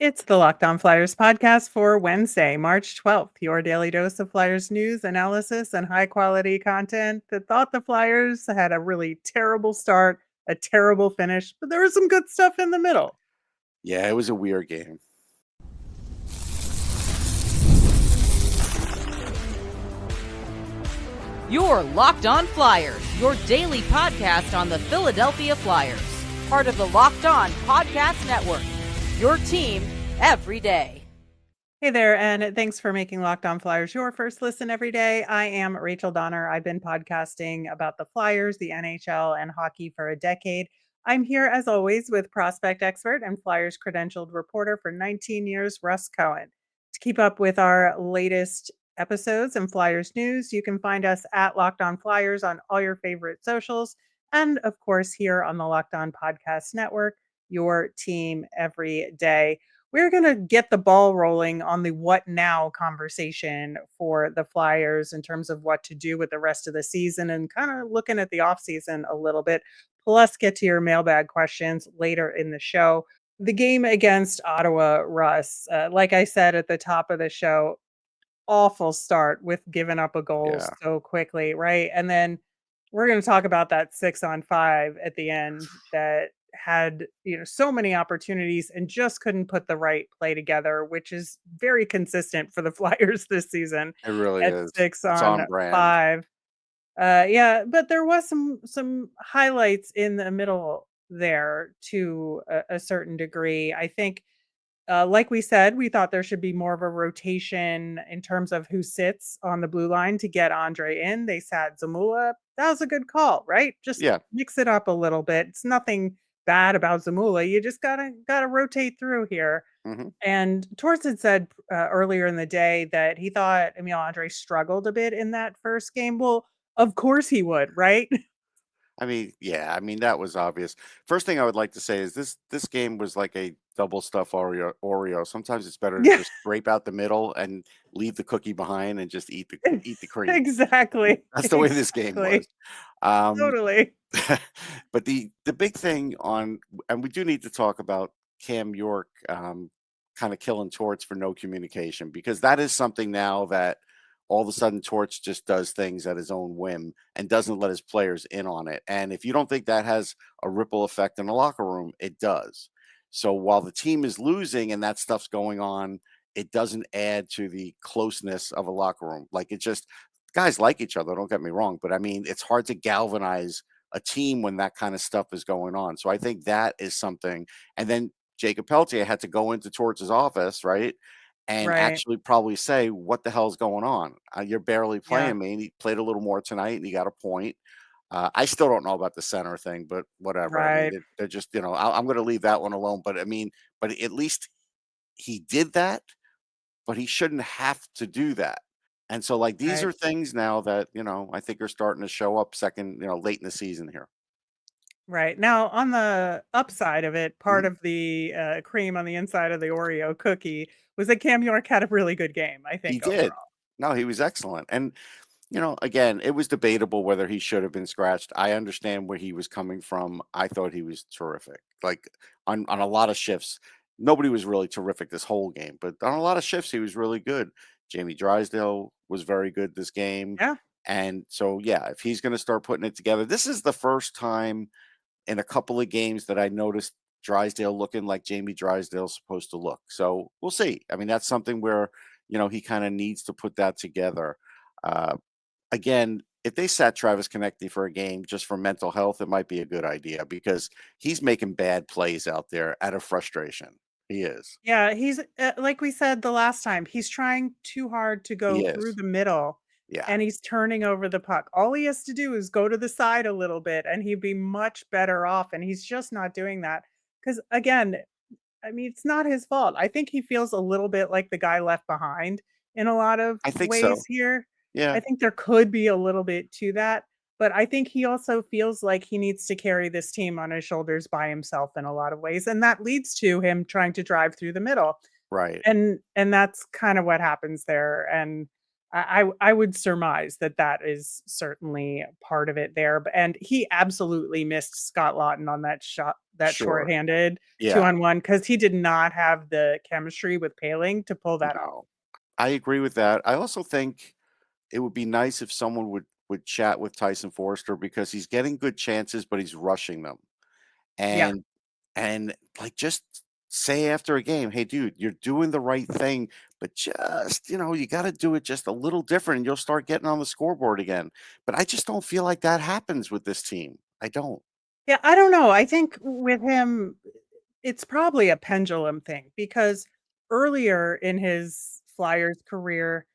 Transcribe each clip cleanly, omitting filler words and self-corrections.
It's the Locked On Flyers podcast for Wednesday, March 12th. Your daily dose of Flyers news, analysis, and high quality content that thought the Flyers had a really terrible start, a terrible finish, but there was some good stuff in the middle. Yeah, it was a weird game. You're Locked On Flyers, your daily podcast on the Philadelphia Flyers. Part of the Locked On Podcast Network. Your team every day. Hey there, and thanks for making Locked On Flyers your first listen every day. I am Rachel Donner. I've been podcasting about the Flyers, the NHL, and hockey for a decade. I'm here, as always, with prospect expert and Flyers credentialed reporter for 19 years, Russ Cohen. To keep up with our latest episodes and Flyers news, you can find us at Locked On Flyers on all your favorite socials. And of course, here on the Locked On Podcast Network, your team every day. We're going to get the ball rolling on the what now conversation for the Flyers in terms of what to do with the rest of the season and kind of looking at the offseason a little bit. Plus, get to your mailbag questions later in the show. The game against Ottawa, Russ, like I said at the top of the show, awful start with giving up a goal Yeah, so quickly, right? And then we're going to talk about that 6-on-5 at the end that had, so many opportunities and just couldn't put the right play together, which is very consistent for the Flyers this season it really at is. six It's on on brand. five. Yeah, but there was some highlights in the middle there to a certain degree. I think like we said, we thought there should be more of a rotation in terms of who sits on the blue line to get Andre in. They sat Zamula. That was a good call, right? Just Yeah. mix it up a little bit. It's nothing bad about Zamula. You just gotta rotate through here. hmm And Torts had said earlier in the day that he thought Emil Andre struggled a bit in that first game. Well, of course he would, right? That was obvious. First thing I would like to say is this game was like a double stuff Oreo. Sometimes it's better to Yeah, just scrape out the middle and leave the cookie behind and just eat the cream. exactly, That's the way this game was. exactly, Um, totally. but the big thing on, and we do need to talk about Cam York kind of killing Torts for no communication, because that is something now that all of a sudden Torts just does things at his own whim and doesn't let his players in on it. And if you don't think that has a ripple effect in the locker room, it does. So while the team is losing and that stuff's going on, it doesn't add to the closeness of a locker room. Like, it just, guys like each other, don't get me wrong, but I mean, it's hard to galvanize a team when that kind of stuff is going on. So I think that is something. And then Jacob Peltier had to go into Torts' office, right? And Right. actually probably say, what the hell's going on? You're barely Yeah. playing me. And he played a little more tonight and he got a point. I still don't know about the center thing, but whatever. I mean, Right. they're just, I'm going to leave that one alone. But I mean, but at least he did that, but he shouldn't have to do that. And so, like, these Right. are things now that, I think are starting to show up late in the season here. Right. Now, on the upside of it, part Mhm. of the, cream on the inside of the Oreo cookie was that Cam York had a really good game, I He think, did. overall. No, he was excellent. And, again, it was debatable whether he should have been scratched. I understand where he was coming from. I thought he was terrific. Like, on a lot of shifts, nobody was really terrific this whole game, but on a lot of shifts, he was really good. Jamie Drysdale was very good this game. Yeah. And so, yeah, if he's going to start putting it together, this is the first time in a couple of games that I noticed Drysdale looking like Jamie Drysdale's supposed to look. So we'll see. I mean, that's something where, he kind of needs to put that together. Uh, Again, if they sat Travis Konecny for a game just for mental health, it might be a good idea, because he's making bad plays out there out of frustration. He is. Yeah, he's, like we said the last time, he's trying too hard to He go through is. the middle, Yeah. and he's turning over the puck. All he has to do is go to the side a little bit, and he'd be much better off, and he's just not doing that. Because again, I mean, it's not his fault. I think he feels a little bit like the guy left behind in a lot of I think ways so. here. Yeah. I think there could be a little bit to that, but I think he also feels like he needs to carry this team on his shoulders by himself in a lot of ways, and that leads to him trying to drive through the middle. Right. And that's kind of what happens there, and I would surmise that that is certainly part of it there, and he absolutely missed Scott Laughton on that shot, that Sure. shorthanded Yeah. 2-on-1, because he did not have the chemistry with Paling to pull that off. No. I agree with that. I also think it would be nice if someone would chat with Tyson Forster because he's getting good chances, but he's rushing them. Yeah. And like, just say after a game, "Hey, dude, you're doing the right thing, but just, you gotta do it just a little different, and you'll start getting on the scoreboard again." But I just don't feel like that happens with this team. I don't. Yeah, I don't know. I think with him, it's probably a pendulum thing because earlier in his Flyers career,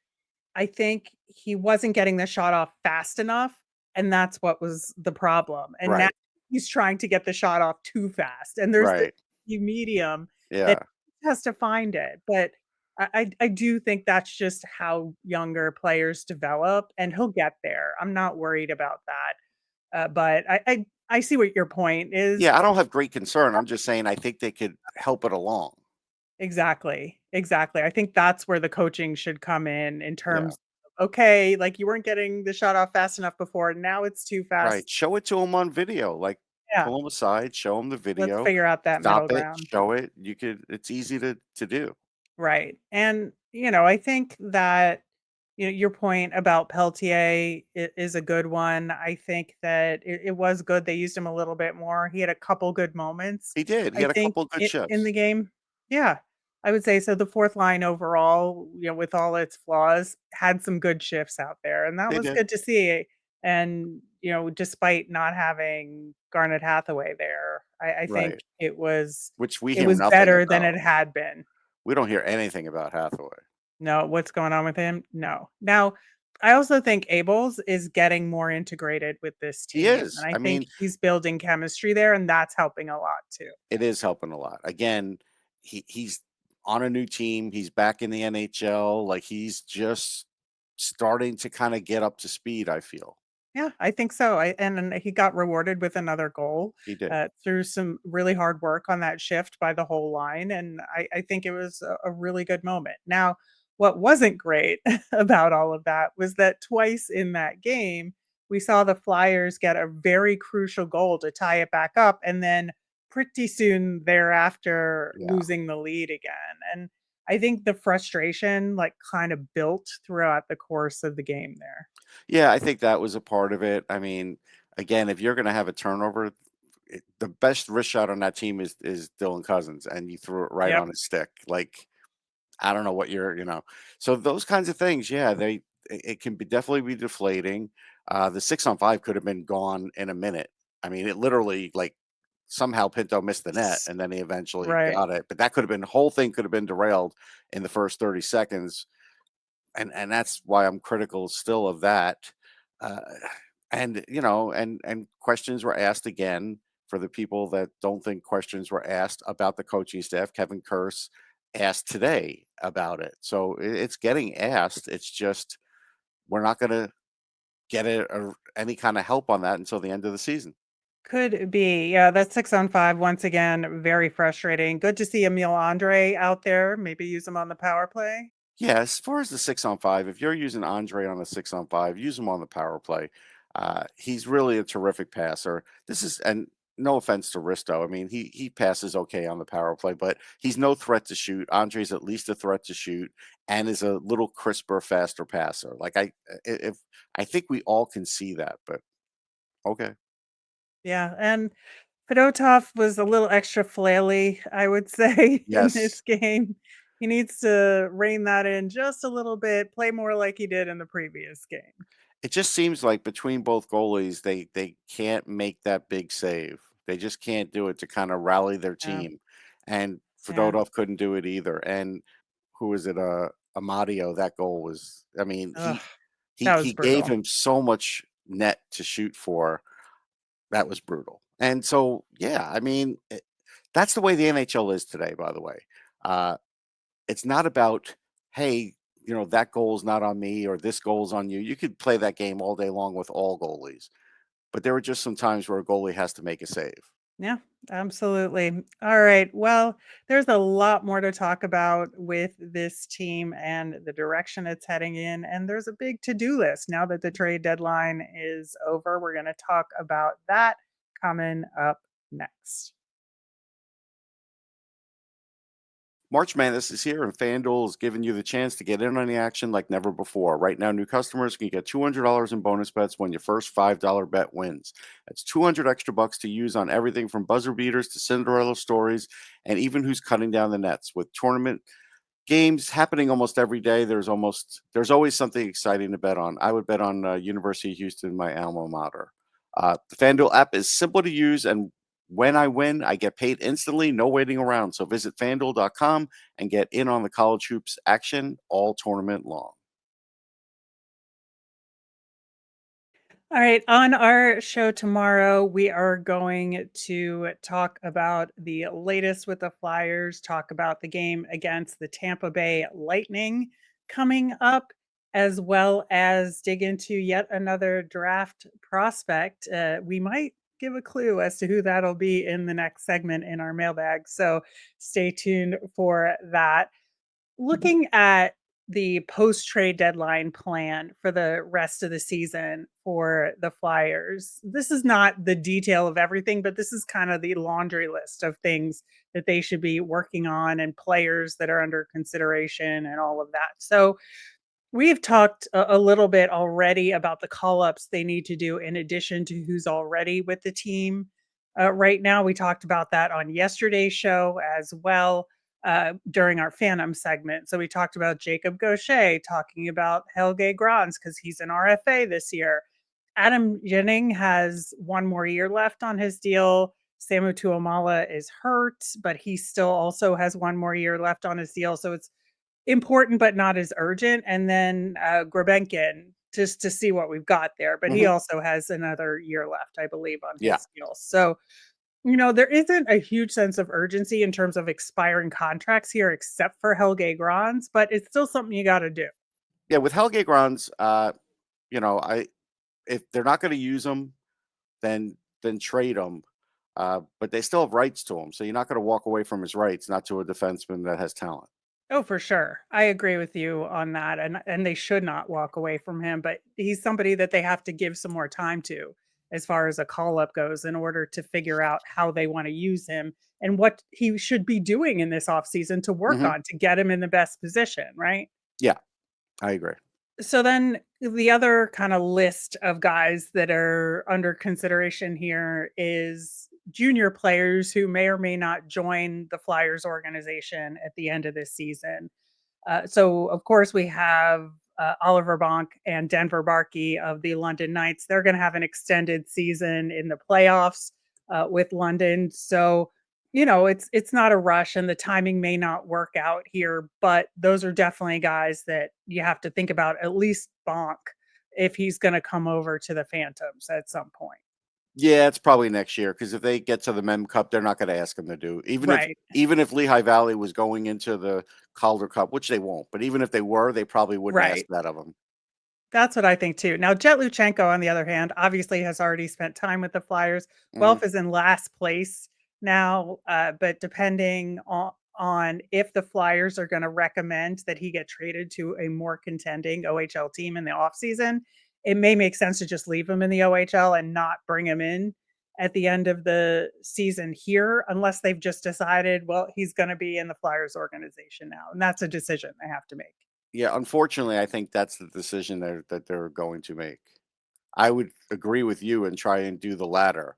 I think he wasn't getting the shot off fast enough, and that's what was the problem, and now Right. he's trying to get the shot off too fast, and there's this Right. medium that Yeah. he has to find it, but I do think that's just how younger players develop, and he'll get there. I'm not worried about that, but I see what your point is. Yeah, I don't have great concern. I'm just saying I think they could help it along. Exactly, exactly. I think that's where the coaching should come in Yeah. terms of, okay, like, you weren't getting the shot off fast enough before, now it's too fast. Right, show it to him on video, like, Yeah, pull him aside, show him the let's video, figure out that middle stop it, ground. show it, it's easy to do. Right, and, I think that, your point about Peltier is a good one. I think that it was good they used him a little bit more. He had a couple good moments, He I had a think, couple good in shifts. the game. Yeah, I would say so. The 4th line overall, with all its flaws, had some good shifts out there, and that They was did, good to see. And, despite not having Garnet Hathaway there, I think right, which we it hear was nothing better than about. it had been. We don't hear anything about Hathaway. No, what's going on with him? No. Now, I also think Abels is getting more integrated with this He team, and is. I I think mean, he's building chemistry there, and that's helping a lot too. it is helping a lot. Again, he's on a new team, he's back in the NHL, like, he's just starting to kinda get up to speed, I feel. Yeah, I think so. And he got rewarded with another goal He did. through some really hard work on that shift by the whole line, and I think it was a really good moment. Now, what wasn't great about all of that was that twice in that game, we saw the Flyers get a very crucial goal to tie it back up, and then pretty soon thereafter Yeah. losing the lead again. And I think the frustration like kind of built throughout the course of the game there. Yeah, I think that was a part of it. I mean, again, if you're gonna have a turnover, the best wrist shot on that team is Dylan Cousins, and you threw it right Yep. on his stick. Like, I don't know what so those kinds of things, yeah, it can be definitely be deflating. The 6-on-5 could have been gone in a minute. I mean, it literally, like, somehow Pinto missed the net, and then he eventually Right. got it. But that could have been the whole thing could have been derailed in the first 30 seconds, and that's why I'm critical still of that. Uh, and questions were asked again for the people that don't think questions were asked about the coaching staff. Kevin Kurse asked today about it, so it's getting asked. It's just we're not going to get any kind of help on that until the end of the season. Could be. Yeah, that 6 on 5, once again, very frustrating. Good to see Emil Andre out there. Maybe use him on the power play. Yeah, as far as the 6-on-5, if you're using Andre on the 6-on-5, use him on the power play. He's really a terrific passer. And no offense to Risto. I mean, he passes okay on the power play, but he's no threat to shoot. Andre's at least a threat to shoot and is a little crisper, faster passer. Like, if I think we all can see that, but okay. Yeah, and Fedotov was a little extra flaily, I would say, in this Yes. game. He needs to rein that in just a little bit, play more like he did in the previous game. It just seems like between both goalies, they can't make that big save. They just can't do it to kind of rally their Yeah, team. And yeah. Fedotov couldn't do it either. And who is it? Amadio, that goal was, I mean, Ugh, he that was he gave brutal. him so much net to shoot for. That was brutal. And so, yeah, I mean, that's the way the NHL is today, by the way. Uh, it's not about, hey, that goal's not on me or this goal's on you. You could play that game all day long with all goalies, but there were just some times where a goalie has to make a save. Yeah, absolutely. All right. Well, there's a lot more to talk about with this team and the direction it's heading in. And there's a big to do list now that the trade deadline is over. We're going to talk about that coming up next. March Madness is here, and FanDuel is giving you the chance to get in on the action like never before. Right now, new customers can get $200 in bonus bets when your first $5 bet wins. That's 200 extra bucks to use on everything from buzzer beaters to Cinderella stories, and even who's cutting down the nets. With tournament games happening almost every day, there's always something exciting to bet on. I would bet on University of Houston, my alma mater. The FanDuel app is simple to use, and when I win, I get paid instantly, no waiting around. So visit fanduel.com and get in on the college hoops action all tournament long. All right. On our show tomorrow, we are going to talk about the latest with the Flyers, talk about the game against the Tampa Bay Lightning coming up, as well as dig into yet another draft prospect. We might give a clue as to who that'll be in the next segment in our mailbag. So stay tuned for that. Looking at the post trade deadline plan for the rest of the season for the Flyers, this is not the detail of everything, but this is kind of the laundry list of things that they should be working on and players that are under consideration and all of that. So, we've talked a little bit already about the call ups they need to do in addition to who's already with the team. Right now, we talked about that on yesterday's show as well during our Phantom segment. So we talked about Jacob Gaucher, talking about Helge Grans because he's an RFA this year. Adam Jennings has one more year left on his deal. Samu Tuamala is hurt, but he still also has one more year left on his deal. So it's important, but not as urgent. And then Grabenkin, just to see what we've got there. But he Mhm. also has another year left, I believe, on Yeah. his deal. So, there isn't a huge sense of urgency in terms of expiring contracts here, except for Helge Grans, but it's still something you got to do. Yeah. With Helge Grans, I if they're not going to use them, then trade them. But they still have rights to him, so you're not going to walk away from his rights, not to a defenseman that has talent. Oh, for sure. I agree with you on that, and they should not walk away from him, but he's somebody that they have to give some more time to as far as a call-up goes in order to figure out how they wanna use him and what he should be doing in this offseason to work Hmm. on to get him in the best position, right? Yeah, I agree. So then the other kinda list of guys that are under consideration here is junior players who may or may not join the Flyers organization at the end of this season. So of course we have Oliver Bonk and Denver Barkey of the London Knights. They're going to have an extended season in the playoffs with London. So it's not a rush, and the timing may not work out here. But those are definitely guys that you have to think about. At least Bonk, if he's going to come over to the Phantoms at some point. Yeah, it's probably next year because if they get to the Mem Cup, they're not going to ask him to do. Right. Even if Lehigh Valley was going into the Calder Cup, which they won't, but even if they were, they probably wouldn't ask Right. that of him. That's what I think too. Now, Jet Luchenko, on the other hand, obviously has already spent time with the Flyers. Hmm. Guelph is in last place now, but depending on if the Flyers are going to recommend that he get traded to a more contending OHL team in the offseason, it may make sense to just leave him in the OHL and not bring him in at the end of the season here, unless they've just decided, well, he's going to be in the Flyers organization now. And that's a decision they have to make. Yeah, unfortunately, I think that's the decision that they're going to make. I would agree with you and try and do the latter.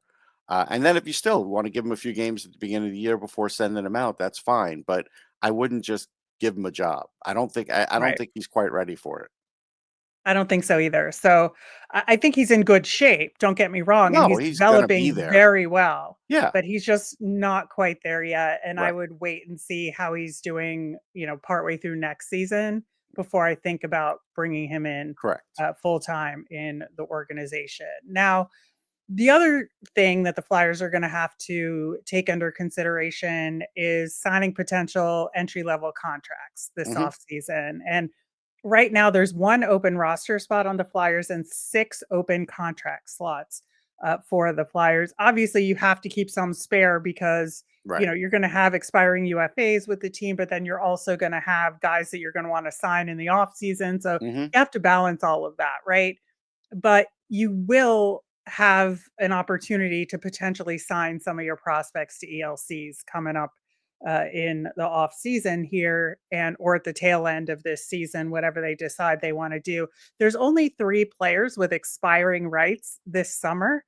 And then if you still want to give him a few games at the beginning of the year before sending him out, that's fine. But I wouldn't just give him a job. I don't Right. think he's quite ready for it. I don't think so either. So I think he's in good shape. Don't get me wrong. And No, he's he's gonna be developing there. very well, Yeah, but he's just not quite there yet. And I right, would wait and see how he's doing, partway through next season before I think about bringing him in correct. full time in the organization. Now, the other thing that the Flyers are going to have to take under consideration is signing potential entry level contracts this Hmm. offseason. And right now, there's one open roster spot on the Flyers and 6 open contract slots. for the Flyers. Obviously, you have to keep some spare because Right. you're going to have expiring UFAs with the team, but then you're also going to have guys that you're going to want to sign in the off season. So Hmm. you have to balance all of that, right? But you will have an opportunity to potentially sign some of your prospects to ELCs coming up in the off season here and or at the tail end of this season, whatever they decide they want to do. There's only 3 players with expiring rights this summer,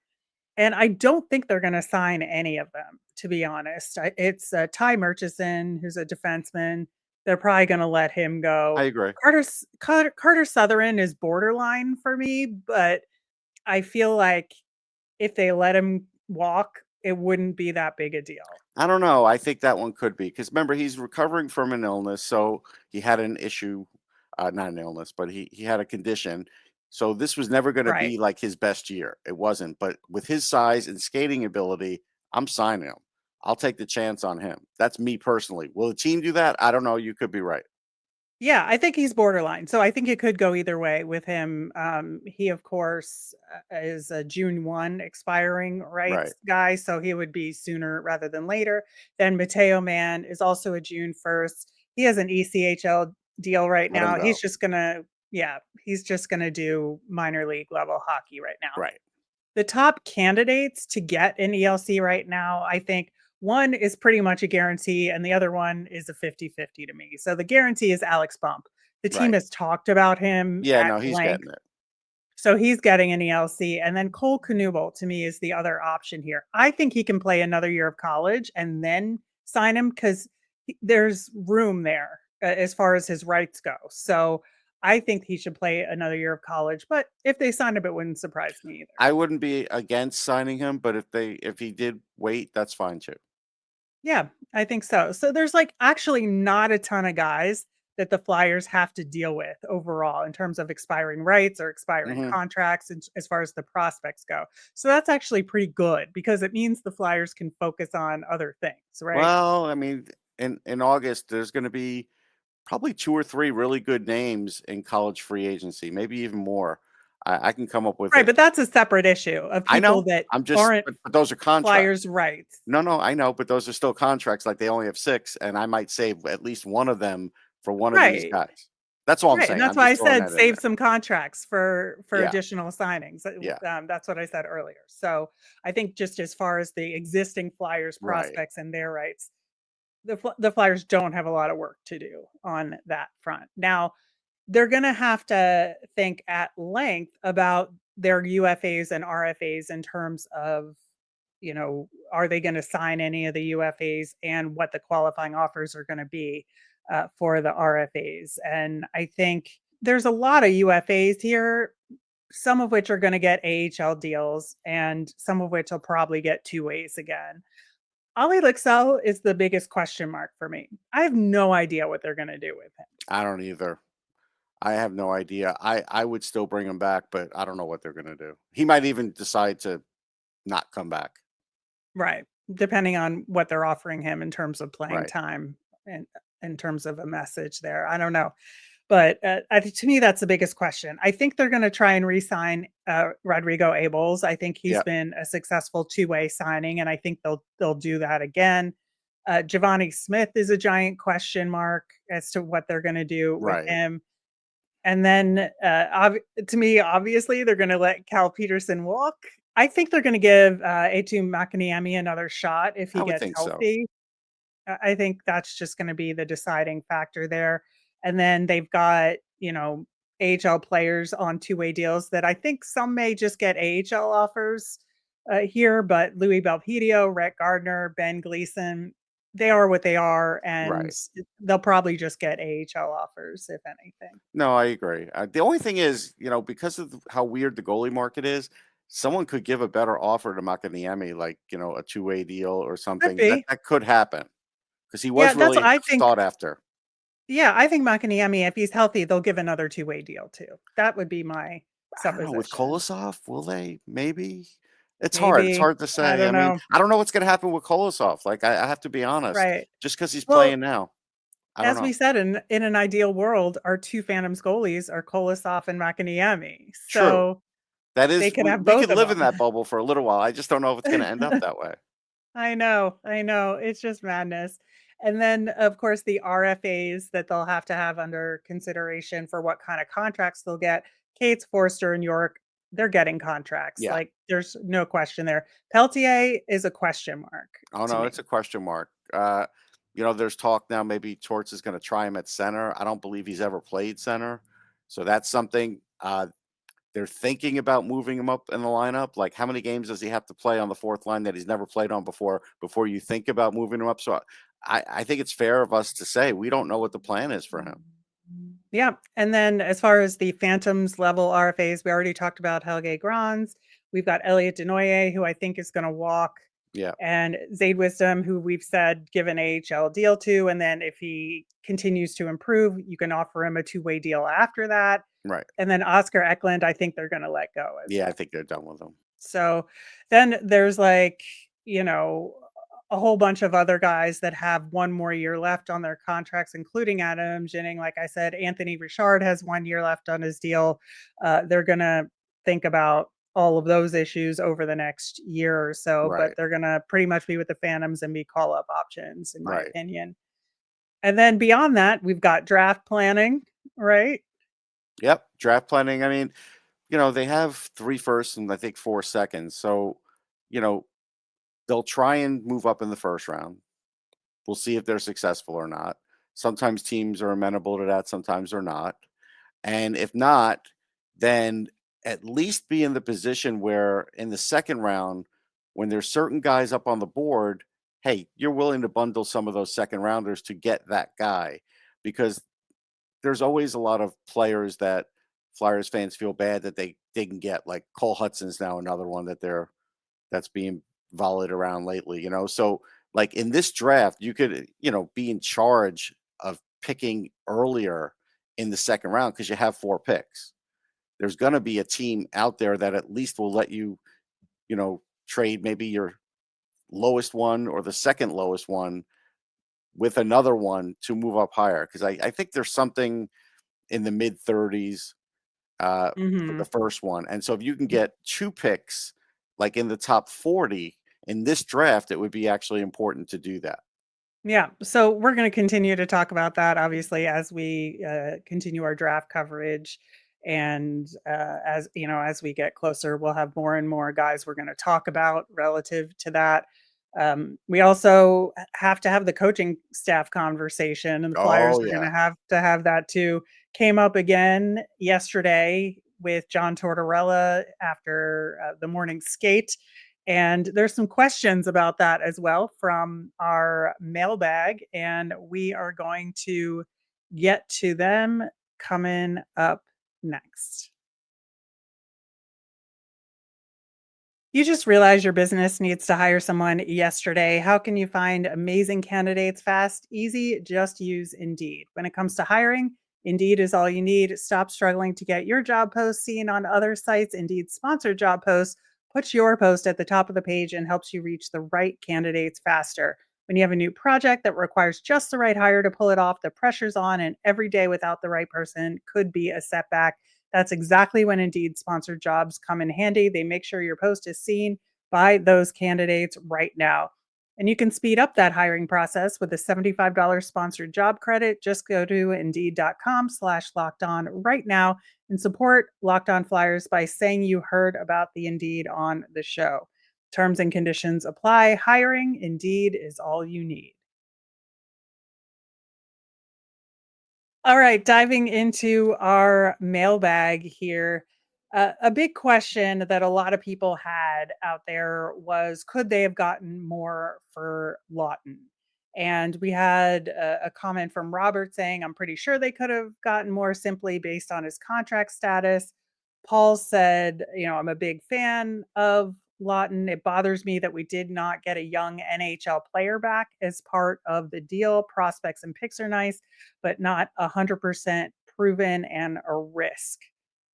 and I don't think they're going to sign any of them, to be honest. It's Ty Murchison, who's a defenseman. They're probably going to let him I go. agree. Carter Sutherland is borderline for me, but I feel like if they let him walk, it wouldn't be that big a deal. I don't know. I think that one could be because remember he's recovering from an illness, so he had an issue, not an illness, but he had a condition. So this was never going to Right. be like his best year. It wasn't. But with his size and skating ability, I'm signing him. I'll take the chance on him. That's me personally. Will the team do that? I don't know. You could be right. Yeah, I think he's borderline. So I think it could go either way with him. He, of course, is a June 1 expiring Right. rights guy. So he would be sooner rather than later. Then Mateo Mann is also a June 1st. He has an ECHL deal right Let him now. go. He's just going to do minor league level hockey right now. Right. The top candidates to get an ELC right now, I think one is pretty much a guarantee, and the other one is a 50-50 to me. So the guarantee is Alex Bump. The team Right. has talked about him Yeah. at No, he's length. getting it. So he's getting an ELC. And then Cole Knuble to me is the other option here. I think he can play another year of college and then sign him because there's room there as far as his rights go. So I think he should play another year of college. But if they signed him, it wouldn't surprise me either. I wouldn't be against signing him, but if he did wait, that's fine too. Yeah, I think so. So there's like actually not a ton of guys that the Flyers have to deal with overall in terms of expiring rights or expiring Hmm. contracts and as far as the prospects go. So that's actually pretty good because it means the Flyers can focus on other things, right? Well, I mean, in August, there's going to be probably 2 or 3 really good names in college free agency, maybe even more. I can come up with Right, it. but that's a separate issue of I people know. that I'm just, aren't but those are contracts. Flyers rights. No, I know, but those are still contracts. Like they only have 6, and I might save at least one of them for one of these Right. guys. That's all I'm Right, and saying. that's I'm why I just throwing said that in save there. some contracts for Yeah, additional signings. yeah, That's what I said earlier. So I think just as far as the existing Flyers right. prospects and their rights, the Flyers don't have a lot of work to do on that front. Now, they're going to have to think at length about their UFAs and RFAs in terms of, are they going to sign any of the UFAs and what the qualifying offers are going to be for the RFAs. And I think there's a lot of UFAs here, some of which are going to get AHL deals and some of which will probably get 2 ways again. Ollie Lixell is the biggest question mark for me. I have no idea what they're going to do with him. I don't either. I have no idea. I would still bring him back, but I don't know what they're going to do. He might even decide to not come back. Right. Depending on what they're offering him in terms of playing Right. time and in terms of a message there. I don't know. But to me, that's the biggest question. I think they're going to try and re-sign Rodrigo Abels. I think he's Yeah. been a successful 2-way signing, and I think they'll do that again. Giovanni Smith is a giant question mark as to what they're going to do with Right. him. And then, to me, obviously, they're going to let Cal Peterson walk. I think they're going to give Etu Makaniemi another shot if he I would gets think so. healthy. I think that's just going to be the deciding factor there. And then they've got, AHL players on 2-way deals that I think some may just get AHL offers here, but Louis Belpedio, Rhett Gardner, Ben Gleason, they are what they are, and Right. they'll probably just get AHL offers, if anything. No, I agree. The only thing is, because of how weird the goalie market is, someone could give a better offer to Makaniemi, like, a 2-way deal or Could something. be. That could happen because he Yeah, was that's what really I think. sought after. Yeah, I think Makaniemi, if he's healthy, they'll give another 2-way deal too. That would be my I don't know, with supposition. Kolosov, will they? Maybe. It's hard. It's Maybe. hard to I say. I don't mean, know. I don't know what's going to happen with Kolosov. Like, I have to be honest, Right. just because he's Well, playing now. I don't as know. we said, in an ideal world, our 2 Phantoms goalies are Kolosov and Makaniemi. True. So That They is, could have we both could of live in them. that bubble for a little while. I just don't know if it's going to end up that way. I know, I know. It's just madness. And then, of course, the RFAs that they'll have to have under consideration for what kind of contracts they'll get. Cates, Forster, and York, they're getting contracts. Yeah. Like, there's no question there. Peltier is a question mark Oh to no, me. it's a question mark. There's talk now maybe Torts is going to try him at center. I don't believe he's ever played center, so that's something. They're thinking about moving him up in the lineup. Like, how many games does he have to play on the fourth line that he's never played on before you think about moving him up? So I think it's fair of us to say we don't know what the plan is for him. Yeah. And then as far as the Phantoms level RFAs, we already talked about Helge Grans. We've got Elliot Denoye, who I think is going to walk, Yeah, and Zayd Wisdom, who we've said give an AHL deal to. And then if he continues to improve, you can offer him a two-way deal after that. right. And then Oscar Eklund, I think they're going to let go as Yeah, I well. think they're done with him. So then there's like, you know, a whole bunch of other guys that have one more year left on their contracts, including Adam Ginning. Like I said, Anthony Richard has 1 year left on his deal. They're going to think about all of those issues over the next year or so, but Right, they're going to pretty much be with the Phantoms and be call up options, in my right. opinion. And then beyond that, we've got draft planning, right? Yep, draft planning. I mean, they have 3 firsts and I think 4 seconds. So, you know, they'll try and move up in the first round. We'll see if they're successful or not. Sometimes teams are amenable to that, sometimes they're not. And if not, then at least be in the position where in the second round, when there's certain guys up on the board, hey, you're willing to bundle some of those second rounders to get that guy, because there's always a lot of players that Flyers fans feel bad that they didn't get. Like Cole Hudson's now another one that's being volleyed around lately, So like in this draft, you could, be in charge of picking earlier in the second round because you have 4 picks. There's going to be a team out there that at least will let you, trade maybe your lowest one or the second lowest one with another one to move up higher. Because I think there's something in the mid 30s for the Hmm. first one. And so if you can get 2 picks like in the top 40 in this draft, it would be actually important to do that. Yeah. So we're going to continue to talk about that, obviously, as we continue our draft coverage. And as you know, as we get closer, we'll have more and more guys we're going to talk about relative to that. We also have to have the coaching staff conversation, and the Flyers Oh are going yeah. to have that too. Came up again yesterday with John Tortorella after the morning skate. And there's some questions about that as well from our mailbag, and we are going to get to them coming up next. You just realized your business needs to hire someone yesterday. How can you find amazing candidates fast? Easy, just use Indeed. When it comes to hiring, Indeed is all you need. Stop struggling to get your job post seen on other sites. Indeed sponsored job posts puts your post at the top of the page and helps you reach the right candidates faster. When you have a new project that requires just the right hire to pull it off, the pressure's on, and every day without the right person could be a setback. That's exactly when Indeed sponsored jobs come in handy. They make sure your post is seen by those candidates right now. And you can speed up that hiring process with a $75 sponsored job credit. Just go to indeed.com/locked on right now and support Locked On Flyers by saying you heard about the Indeed on the show. Terms and conditions apply. Hiring Indeed is all you need. All right, diving into our mailbag here. A big question that a lot of people had out there was, could they have gotten more for Lawton? And we had a comment from Robert saying, I'm pretty sure they could have gotten more simply based on his contract status. Paul said, I'm a big fan of Lawton. It bothers me that we did not get a young NHL player back as part of the deal. Prospects and picks are nice, but not 100% proven and a risk.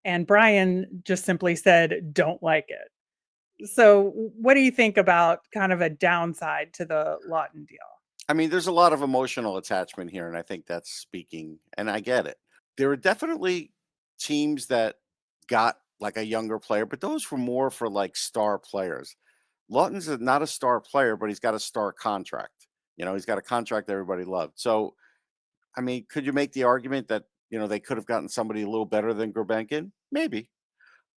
And Brian just simply said, don't like it. So, what do you think about kind of a downside to the Lawton deal? I mean, there's a lot of emotional attachment here, and I think that's speaking, and I get it. There are definitely teams that got like a younger player, but those were more for like star players. Lawton's not a star player, but he's got a star contract. He's got a contract everybody loved. So, I mean, could you make the argument that, they could have gotten somebody a little better than Gurbenkin? Maybe.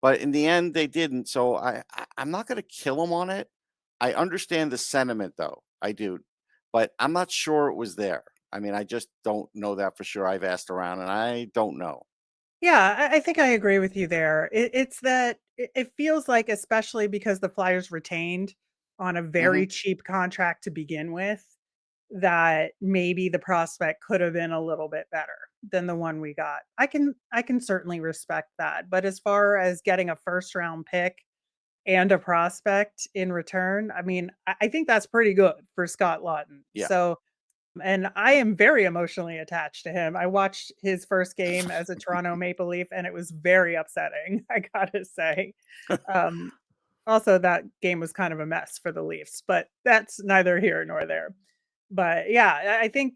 But in the end, they didn't. So I'm not going to kill him on it. I understand the sentiment, though. I do. But I'm not sure it was there. I mean, I just don't know that for sure. I've asked around and I don't know. Yeah, I think I agree with you there. It's that it feels like, especially because the Flyers retained on a Hmm. very cheap contract to begin with, that maybe the prospect could have been a little bit better than the one we got. I can certainly respect that. But as far as getting a first round pick and a prospect in return, I mean, I think that's pretty good for Scott Laughton. Yeah. And I am very emotionally attached to him. I watched his first game as a Toronto Maple Leaf, and it was very upsetting, I gotta say. Um, Also, that game was kind of a mess for the Leafs, but that's neither here nor there. But yeah, I think,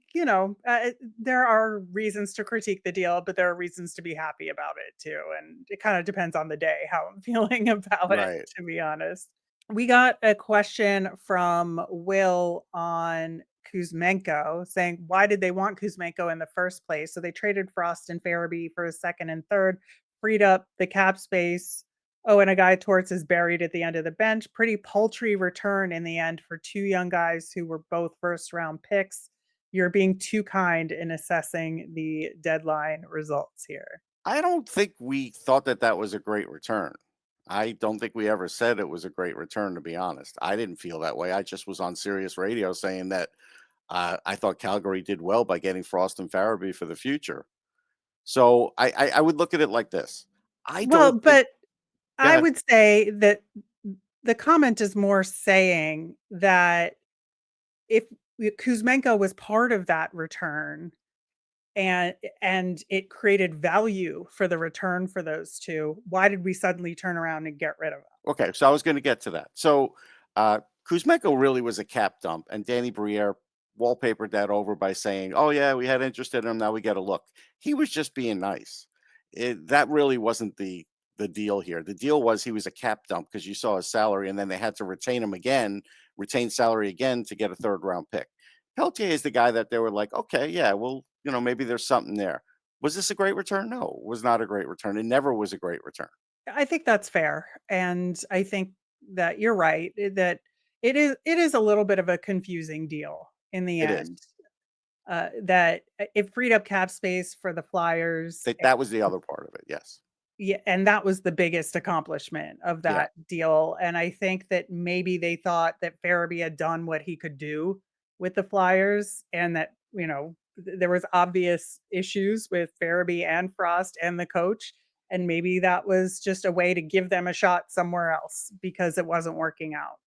there are reasons to critique the deal, but there are reasons to be happy about it too. And it kind of depends on the day how I'm feeling about it, Right. to be honest. We got a question from Will on Kuzmenko saying, why did they want Kuzmenko in the first place? So they traded Frost and Farabee for a second and third, freed up the cap space. Oh, and a guy Torts is buried at the end of the bench. Pretty paltry return in the end for two young guys who were both first round picks. You're being too kind in assessing the deadline results here. I don't think we thought that that was a great return. I don't think we ever said it was a great return, to be honest. I didn't feel that way. I just was on Sirius Radio saying that I thought Calgary did well by getting Frost and Farabee for the future. So I would look at it like this. I Well, don't think. but Go I ahead. would say that the comment is more saying that if Kuzmenko was part of that return and it created value for the return for those two, why did we suddenly turn around and get rid of him? Okay, so I was going to get to that. So Kuzmenko really was a cap dump, and Danny Briere wallpapered that over by saying, "Oh yeah, we had interest in him. Now we get a look." He was just being nice. That really wasn't the deal here. The deal was he was a cap dump because you saw his salary, and then they had to retain him again, retain salary again to get a third round pick. Peltier is the guy that they were like, okay, yeah, well, maybe there's something there. Was this a great return? No, it was not a great return. It never was a great return. I think that's fair, and I think that you're right, that it is a little bit of a confusing deal in the It is. end. That it freed up cap space for the Flyers. That was the other part of it. Yes. Yeah, and that was the biggest accomplishment of Yeah. that deal, and I think that maybe they thought that Farabee had done what he could do with the Flyers, and that, there was obvious issues with Farabee and Frost and the coach, and maybe that was just a way to give them a shot somewhere else because it wasn't working out,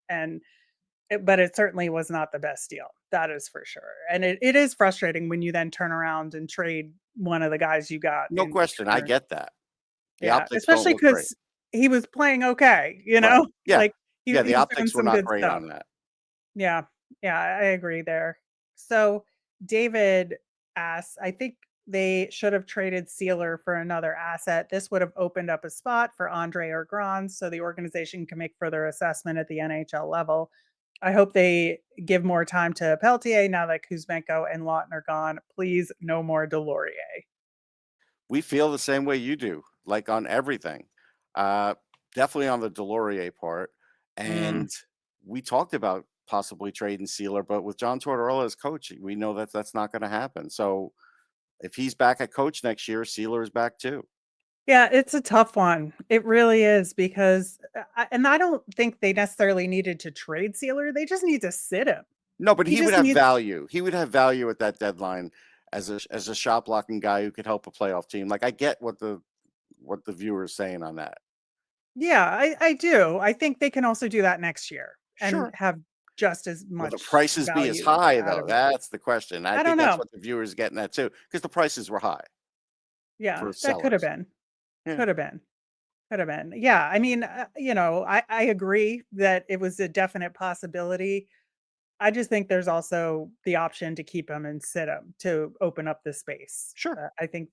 but it certainly was not the best deal, that is for sure, and it is frustrating when you then turn around and trade one of the guys you got No in question. I return. get that. The Yeah, optics don't especially look great. because he was playing okay, Right. Yeah. Like, Yeah, he the was doing optics were some not good great stuff. on that. Yeah, yeah, I agree there. So, David asks, "I think they should have traded Sealer for another asset. This would have opened up a spot for Andre or Grans so the organization can make further assessment at the NHL level. I hope they give more time to Peltier now that Kuzmenko and Lawton are gone. Please, no more Delorier." We feel the same way you do, like on everything. Uh, Definitely on the Delorier part. Mm. And we talked about possibly trading Sealer, but with John Tortorella as coach, we know that that's not going to happen. So if he's back at coach next year, Sealer is back too. Yeah, it's a tough one. It really is because, and I don't think they necessarily needed to trade Sealer. They just need to sit him. No, but He he would just have needs, value. He would have value at that deadline as a shot blocking guy who could help a playoff team. Like I get what the viewer is saying on that. yeah, I do. I think they can also do that next year and Sure. have just as Will the much prices be as value high out though? of it. That's the question. I I don't think that's know. what the viewers getting at too, because the prices were high Yeah, for that could have sellers. been. Yeah. Could have been. Could have been. Yeah, I mean, I agree that it was a definite possibility. I just think there's also the option to keep him and sit him to open up the space. Sure. I think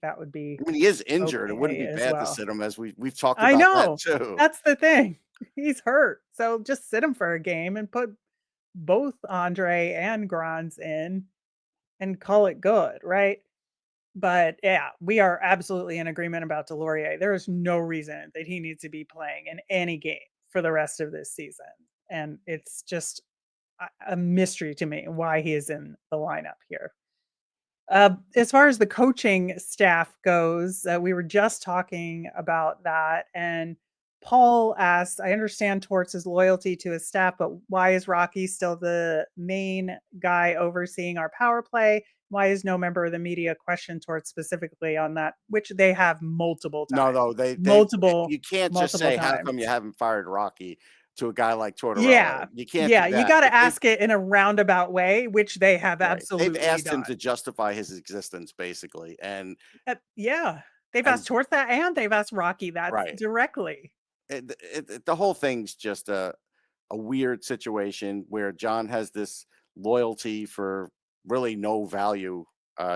that would be I mean, he is injured. It wouldn't okay be as bad to well. sit him, as we've talked I about that know. too. That's the thing. He's hurt. So just sit him for a game and put both Andre and Granz in and call it good, right? But yeah, we are absolutely in agreement about Delorier. There is no reason that he needs to be playing in any game for the rest of this season. And it's just a mystery to me why he is in the lineup here. As far as the coaching staff goes, we were just talking about that. And Paul asked, I understand Torts' loyalty to his staff, but why is Rocky still the main guy overseeing our power play? Why is no member of the media questioned Torts specifically on that, which they have multiple No, times? no, they Multiple, you can't just multiple say, "How times. come you haven't fired Rocky?" to a guy like Tortorella. Yeah. You can't Yeah. do You that. got But to ask it in a roundabout way, which they have they've absolutely asked him done. to justify his existence, basically, Yeah. They've and asked Torts that and they've asked Rocky that right. directly. The whole thing's just a weird situation where John has this loyalty for really no value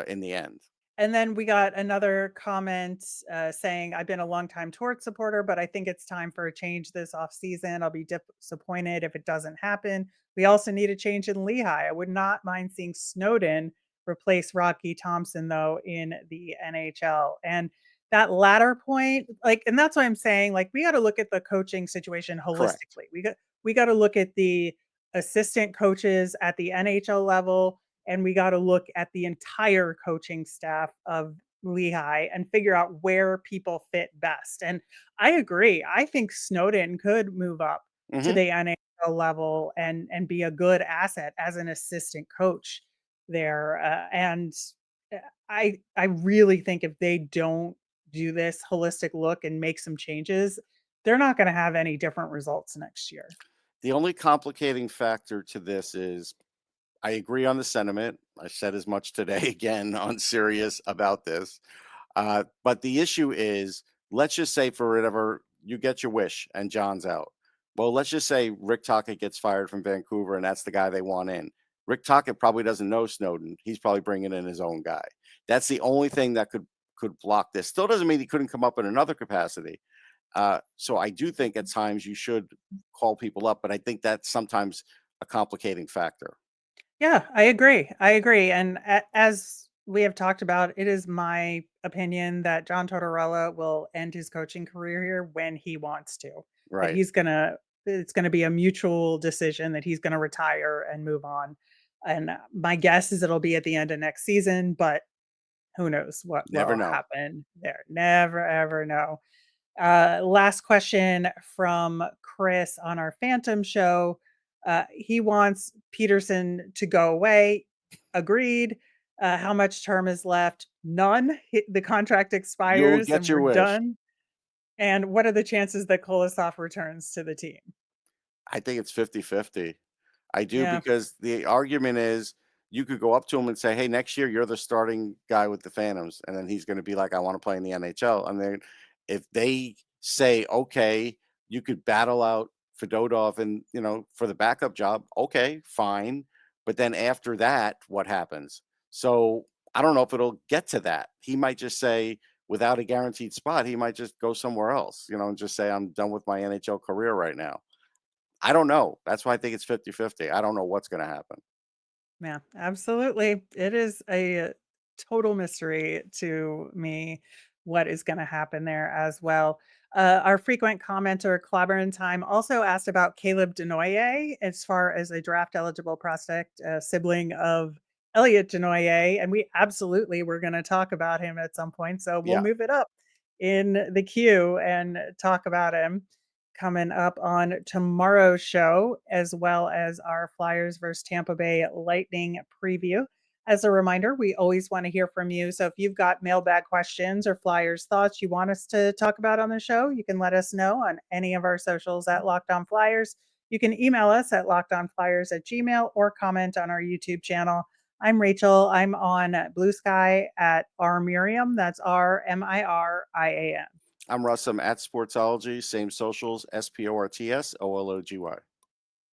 in the end. And then we got another comment saying, I've been a longtime Torts supporter, but I think it's time for a change this offseason. I'll be disappointed if it doesn't happen. We also need a change in Lehigh. I would not mind seeing Snowden replace Rocky Thompson, though, in the NHL. And that latter point, like, and that's why I'm saying, like, we got to look at the coaching situation Correct. holistically. We got to look at the assistant coaches at the NHL level, and we got to look at the entire coaching staff of Lehigh and figure out where people fit best. And I agree. I think Snowden could move up to Hmm. the NHL level and be a good asset as an assistant coach there. And I really think if they don't do this holistic look and make some changes, they're not going to have any different results next year. The only complicating factor to this is I agree on the sentiment. I said as much today again on Sirius about this. But the issue is, let's just say for whatever you get your wish and John's out. Well, let's just say Rick Tocchet gets fired from Vancouver and that's the guy they want in. Rick Tocchet probably doesn't know Snowden. He's probably bringing in his own guy. That's the only thing that could block this. Still doesn't mean he couldn't come up in another capacity. So I do think at times you should call people up, but I think that's sometimes a complicating factor. Yeah, I agree. I agree. And as we have talked about, it is my opinion that John Tortorella will end his coaching career here when he wants to. That Right. it's gonna be a mutual decision that he's gonna retire and move on. And my guess is it'll be at the end of next season, but who knows what Never will know. happen there. Never ever know. Last question from Chris on our Phantom show. He wants Peterson to go away. Agreed. How much term is left? None. The contract You'll expires and get we're your wish. done. And what are the chances that Kolosov returns to the team? I think it's 50-50. I do, Yeah. because the argument is you could go up to him and say, "Hey, next year you're the starting guy with the Phantoms," and then he's going to be like, "I want to play in the NHL." And then if they say, "Okay, you could battle out Fedotov and for the backup job," okay, fine. But then after that, what happens? So I don't know if it'll get to that. He might just say, without a guaranteed spot, he might just go somewhere else, and just say, "I'm done with my NHL career right now." I don't know. That's why I think it's 50-50. I don't know what's gonna happen. Yeah, absolutely. It is a total mystery to me what is going to happen there as well. Our frequent commenter, Clobberin Time, also asked about Caleb Denoyer as far as a draft eligible prospect, sibling of Elliot Denoyer. And we absolutely were going to talk about him at some point. So we'll Yeah. move it up in the queue and talk about him coming up on tomorrow's show, as well as our Flyers versus Tampa Bay Lightning preview. As a reminder, we always want to hear from you. So if you've got mailbag questions or Flyers thoughts you want us to talk about on the show, you can let us know on any of our socials at Locked On Flyers. You can email us at lockedonflyers@gmail or comment on our YouTube channel. I'm Rachel. I'm on Blue Sky at R Miriam. That's RMIRIAM. I'm Russ. I'm at Sportsology, same socials, SPORTSOLOGY.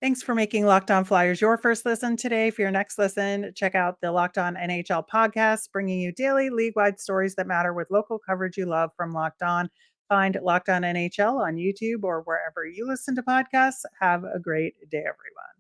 Thanks for making Locked On Flyers your first listen today. For your next listen, check out the Locked On NHL podcast, bringing you daily league-wide stories that matter with local coverage you love from Locked On. Find Locked On NHL on YouTube or wherever you listen to podcasts. Have a great day, everyone.